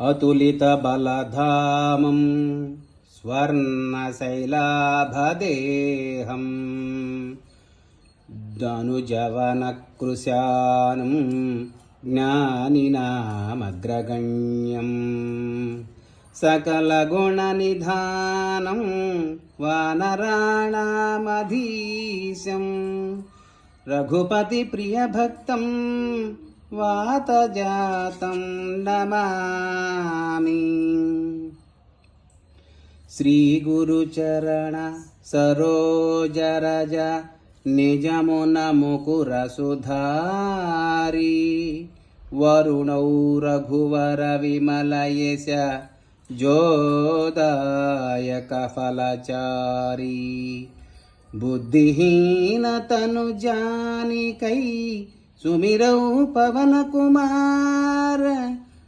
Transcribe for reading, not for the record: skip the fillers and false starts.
अतुलितबलधामं स्वर्णशैलाभदेहं धनुजवनकृशानं ज्ञानिनामग्रगण्यं सकलगुणनिधानं वानराणामधीशं रघुपतिप्रियभक्तं वातजातं Namami. श्रीगुरुचरण सरोजरज निजमुनमुकुरसुधारी वरुणौ रघुवरविमलयश जोदायकफलचारी बुद्धिहीनतनुजानिकै सुमिरौ Pawan Kumar